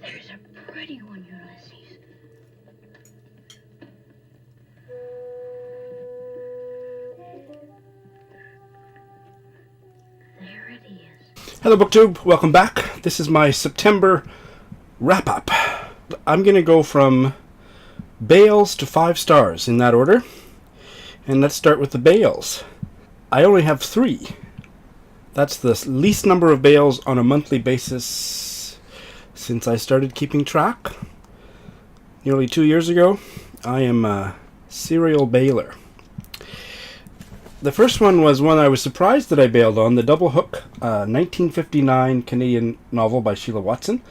There's a pretty one, Ulysses. There it is. Hello BookTube, welcome back. This is my September wrap-up. I'm going to go from Bales to 5 stars in that order. And let's start with the Bales. I only have 3. That's the least number of Bales on a monthly basis since I started keeping track. Nearly 2 years ago, I am a serial bailer. The first one was one I was surprised that I bailed on, The Double Hook, 1959 Canadian novel by Sheila Watson.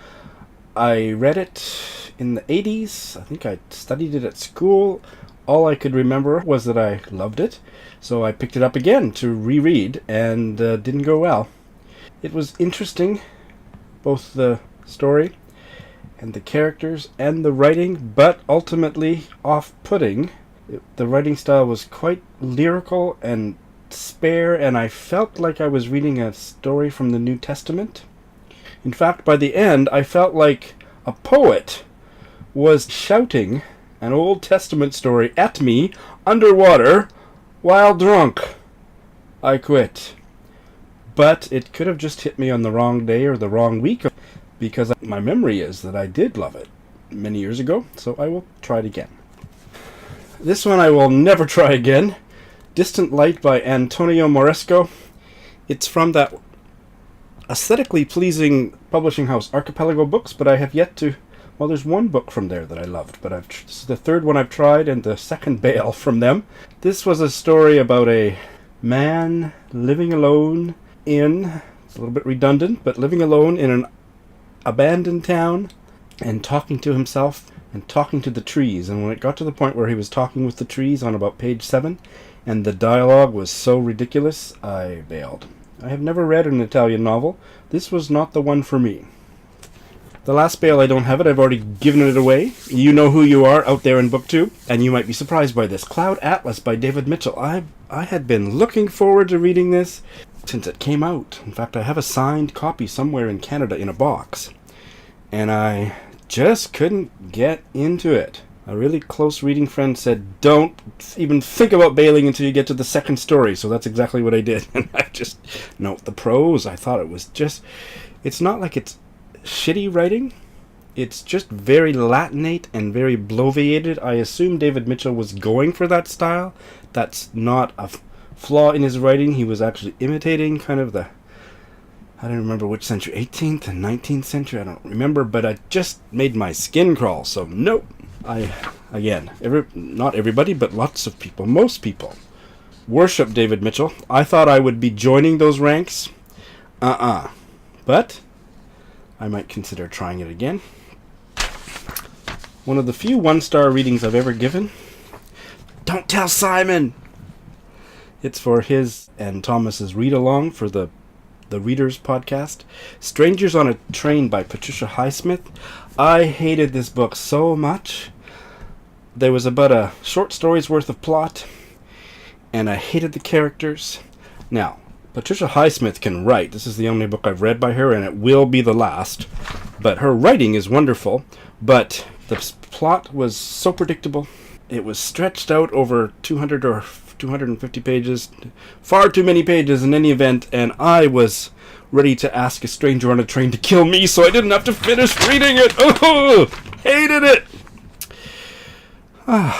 I read it in the 80s. I think I studied it at school. All I could remember was that I loved it, so I picked it up again to reread, and didn't go well. It was interesting, both the story and the characters and the writing, but ultimately off-putting. The writing style was quite lyrical and spare, and I felt like I was reading a story from the New Testament. In fact, by the end, I felt like a poet was shouting an Old Testament story at me underwater while drunk. I quit. But it could have just hit me on the wrong day or the wrong week, because my memory is that I did love it many years ago, so I will try it again. This one I will never try again. Distant Light by Antonio Moresco. It's from that aesthetically pleasing publishing house Archipelago Books, but I have yet to... Well, there's one book from there that I loved, but this is the third one I've tried and the second bail from them. This was a story about a man living alone in... It's a little bit redundant, but living alone in an abandoned town and talking to himself and talking to the trees. And when it got to the point where he was talking with the trees on about page 7, and the dialogue was so ridiculous, I bailed. I have never read an Italian novel. This was not the one for me. The last bail, I don't have it. I've already given it away. You know who you are out there in BookTube, and you might be surprised by this. Cloud Atlas by David Mitchell. I had been looking forward to reading this since it came out. In fact, I have a signed copy somewhere in Canada in a box, and I just couldn't get into it. A really close reading friend said, don't even think about bailing until you get to the second story. So that's exactly what I did. And I just... No, the prose, I thought it was just... It's not like it's shitty writing. It's just very Latinate and very bloviated. I assume David Mitchell was going for that style. That's not a flaw in his writing. He was actually imitating kind of the... I don't remember which century, 18th and 19th century, I don't remember, but I just made my skin crawl, so nope. Not everybody, but lots of people, most people, worship David Mitchell. I thought I would be joining those ranks. But I might consider trying it again. One of the few 1-star readings I've ever given. Don't tell Simon! It's for his and Thomas's read-along for the Readers podcast. Strangers on a Train by Patricia Highsmith. I hated this book so much. There was about a short story's worth of plot, and I hated the characters. Now, Patricia Highsmith can write. This is the only book I've read by her, and it will be the last. But her writing is wonderful, but the plot was so predictable. It was stretched out over 200 or 250 pages, far too many pages in any event, and I was ready to ask a stranger on a train to kill me so I didn't have to finish reading it. Oh, hated it. I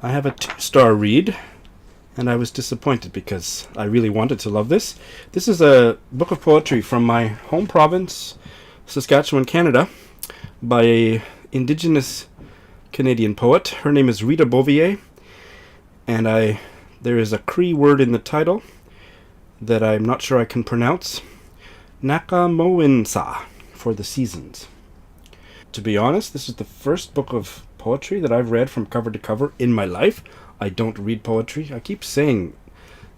have a 2-star read, and I was disappointed because I really wanted to love this. This is a book of poetry from my home province, Saskatchewan, Canada, by a Indigenous Canadian poet. Her name is Rita Bouvier, and there is a Cree word in the title that I'm not sure I can pronounce. Nakamowinsa, for the seasons. To be honest, this is the first book of poetry that I've read from cover to cover in my life. I don't read poetry. I keep saying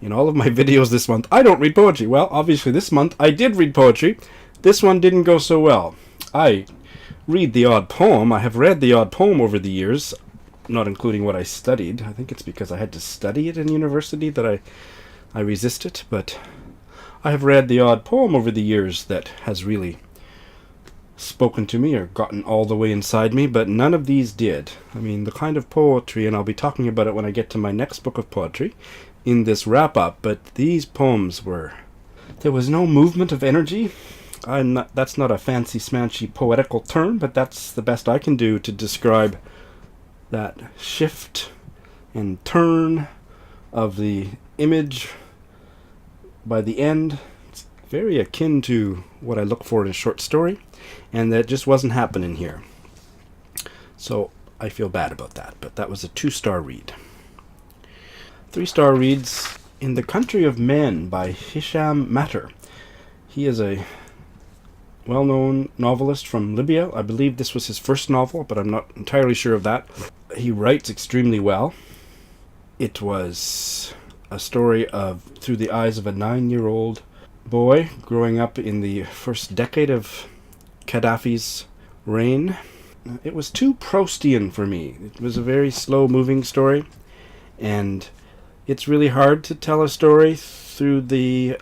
in all of my videos this month, I don't read poetry. Well, obviously this month I did read poetry. This one didn't go so well. I read the odd poem. I have read the odd poem over the years, not including what I studied. I think it's because I had to study it in university that I resist it, but I have read the odd poem over the years that has really spoken to me or gotten all the way inside me, but none of these did. I mean, the kind of poetry, and I'll be talking about it when I get to my next book of poetry in this wrap-up, but these poems were... There was no movement of energy. That's not a fancy smanchy poetical term, but that's the best I can do to describe that shift and turn of the image by the end. It's very akin to what I look for in a short story, and that just wasn't happening here. So I feel bad about that, but that was a 2-star read. 3-star reads In the Country of Men by Hisham Matter. He is a well-known novelist from Libya. I believe this was his first novel, but I'm not entirely sure of that. He writes extremely well. It was a story of through the eyes of a 9-year-old boy growing up in the first decade of Gaddafi's reign. It was too Proustian for me. It was a very slow-moving story, and it's really hard to tell a story through the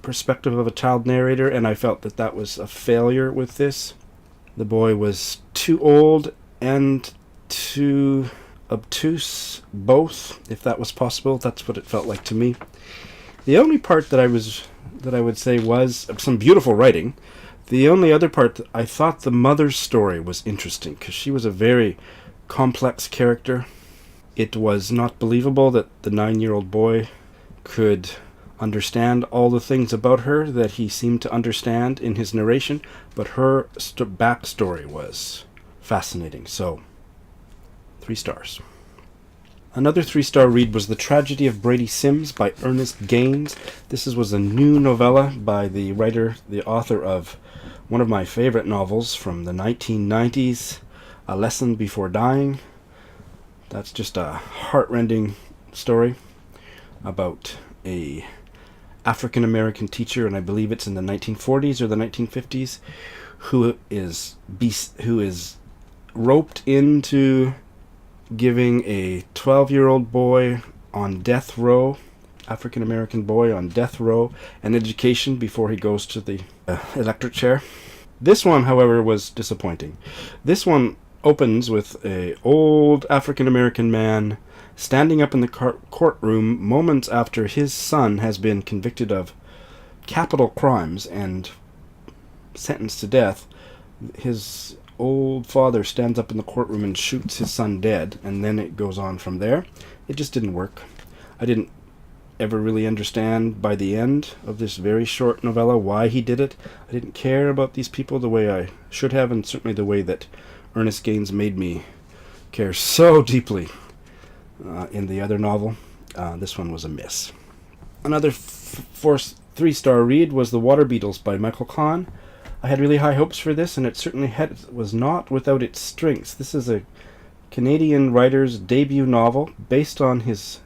perspective of a child narrator, and I felt that that was a failure with this. The boy was too old and too obtuse, both, if that was possible. That's what it felt like to me. The only part that I would say was some beautiful writing. The only other part that I thought the mother's story was interesting, because she was a very complex character. It was not believable that the 9-year-old boy could understand all the things about her that he seemed to understand in his narration, but her backstory was fascinating. So, 3 stars. Another 3-star read was The Tragedy of Brady Sims by Ernest Gaines. This was a new novella by the author of one of my favorite novels from the 1990s, A Lesson Before Dying. That's just a heart-rending story about a African-American teacher, and I believe it's in the 1940s or the 1950s, who is roped into giving a 12-year-old boy on death row, African-American boy on death row, an education before he goes to the electric chair. This one, however, was disappointing. This one opens with a old African-American man standing up in the courtroom moments after his son has been convicted of capital crimes and sentenced to death. His old father stands up in the courtroom and shoots his son dead, and then it goes on from there. It just didn't work. I didn't ever really understand by the end of this very short novella why he did it. I didn't care about these people the way I should have, and certainly the way that Ernest Gaines made me care so deeply in the other novel. This one was a miss. Another 3-star read was The Water Beatles by Michael Kahn. I had really high hopes for this, and it certainly was not without its strengths. This is a Canadian writer's debut novel based on his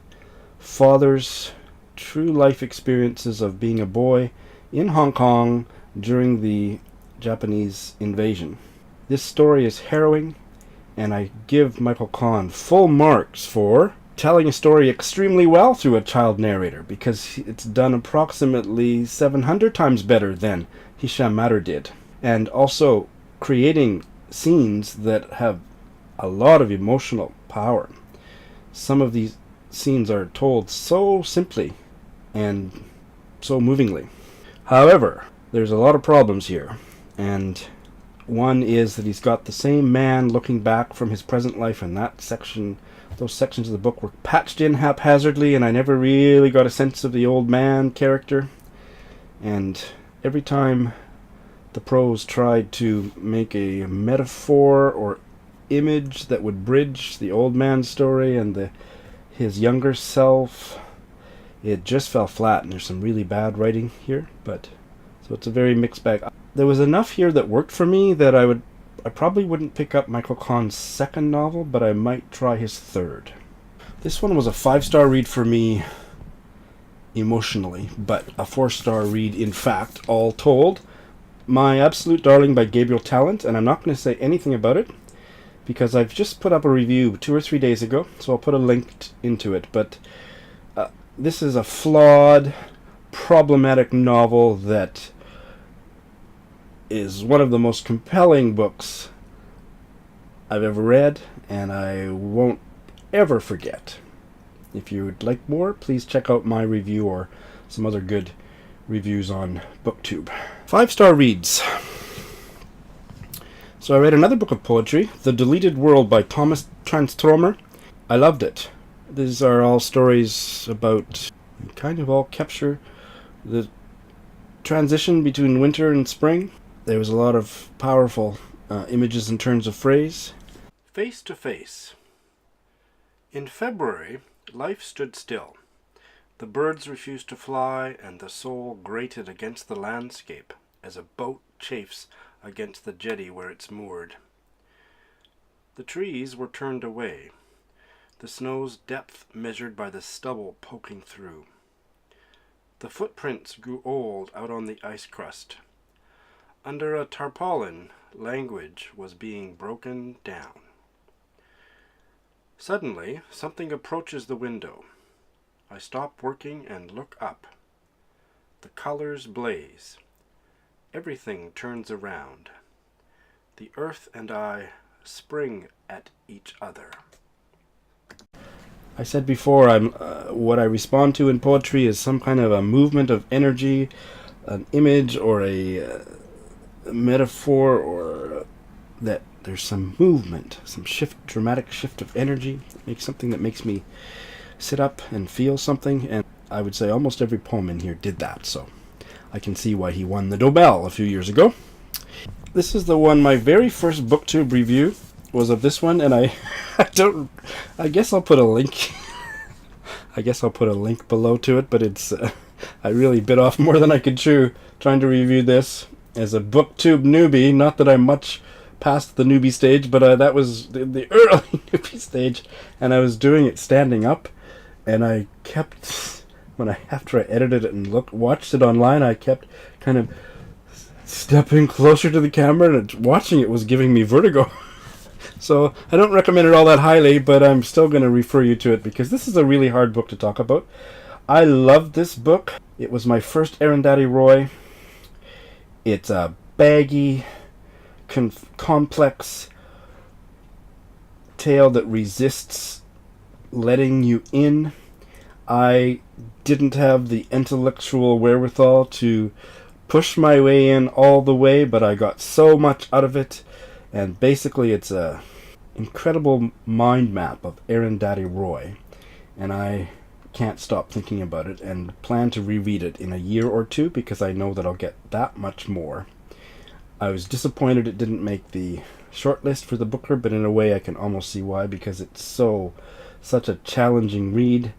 father's true life experiences of being a boy in Hong Kong during the Japanese invasion. This story is harrowing, and I give Michael Kahn full marks for telling a story extremely well through a child narrator, because it's done approximately 700 times better than Hisham Matter did, and also creating scenes that have a lot of emotional power. Some of these scenes are told so simply and so movingly. However, there's a lot of problems here, and one is that he's got the same man looking back from his present life, and those sections of the book were patched in haphazardly, and I never really got a sense of the old man character. And every time the prose tried to make a metaphor or image that would bridge the old man's story and his younger self, it just fell flat, and there's some really bad writing here, so it's a very mixed bag. There was enough here that worked for me that I probably wouldn't pick up Michael Kahn's second novel, but I might try his third. This one was a 5-star read for me emotionally, but a 4-star read in fact, all told. My Absolute Darling by Gabriel Talent, and I'm not going to say anything about it because I've just put up a review 2 or 3 days ago, so I'll put a link into it, but this is a flawed, problematic novel that is one of the most compelling books I've ever read, and I won't ever forget. If you would like more, please check out my review or some other good reviews on BookTube. 5-star reads. So I read another book of poetry, The Deleted World by Thomas Transtromer. I loved it. These are all stories about, kind of all capture the transition between winter and spring. There was a lot of powerful images and turns of phrase. Face to face. In February, life stood still. The birds refused to fly, and the soul grated against the landscape as a boat chafes against the jetty where it's moored. The trees were turned away, the snow's depth measured by the stubble poking through. The footprints grew old out on the ice crust. Under a tarpaulin, language was being broken down. Suddenly, something approaches the window. I stop working and look up. The colors blaze. Everything turns around. The earth and I spring at each other. I said before, what I respond to in poetry is some kind of a movement of energy, an image or a metaphor, or that there's some movement, some shift, dramatic shift of energy. Makes something that makes me sit up and feel something, and I would say almost every poem in here did that, so I can see why he won the Nobel a few years ago. This is the one, my very first BookTube review was of this one, and I guess I'll put a link. I guess I'll put a link below to it, but it's I really bit off more than I could chew trying to review this as a BookTube newbie. Not that I'm much past the newbie stage, but that was the early newbie stage, and I was doing it standing up, and I kept, after I edited it and watched it online, I kept kind of stepping closer to the camera, and watching it was giving me vertigo. So I don't recommend it all that highly, but I'm still going to refer you to it because this is a really hard book to talk about. I loved this book. It was my first Errand Daddy Roy. It's a baggy, complex tale that resists letting you in. I didn't have the intellectual wherewithal to push my way in all the way, but I got so much out of it. And basically it's a incredible mind map of Errand Daddy Roy, and I can't stop thinking about it and plan to reread it in a year or two because I know that I'll get that much more. I was disappointed it didn't make the shortlist for the Booker, but in a way I can almost see why, because it's such a challenging read.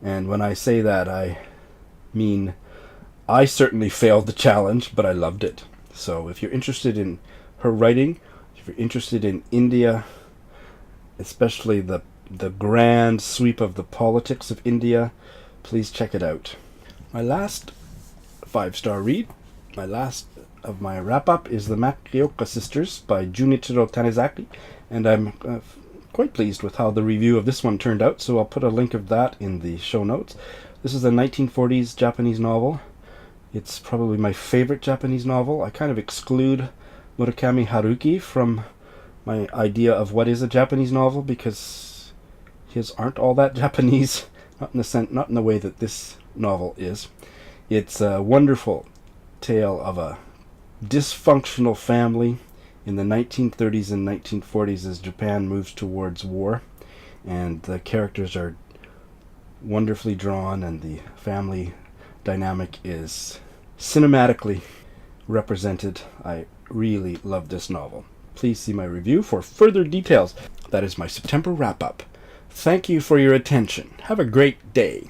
And when I say that, I mean I certainly failed the challenge, but I loved it. So if you're interested in her writing, if you're interested in India, especially the grand sweep of the politics of India, please check it out. My last 5-star read, my last of my wrap-up, is The Makioka Sisters by Junichiro Tanizaki, and I'm quite pleased with how the review of this one turned out, so I'll put a link of that in the show notes. This is a 1940s Japanese novel. It's probably my favorite Japanese novel. I kind of exclude Murakami Haruki from my idea of what is a Japanese novel because his aren't all that Japanese, not in the way that this novel is. It's a wonderful tale of a dysfunctional family in the 1930s and 1940s as Japan moves towards war, and the characters are wonderfully drawn, and the family dynamic is cinematically represented. I really love this novel. Please see my review for further details. That is my September wrap-up. Thank you for your attention. Have a great day.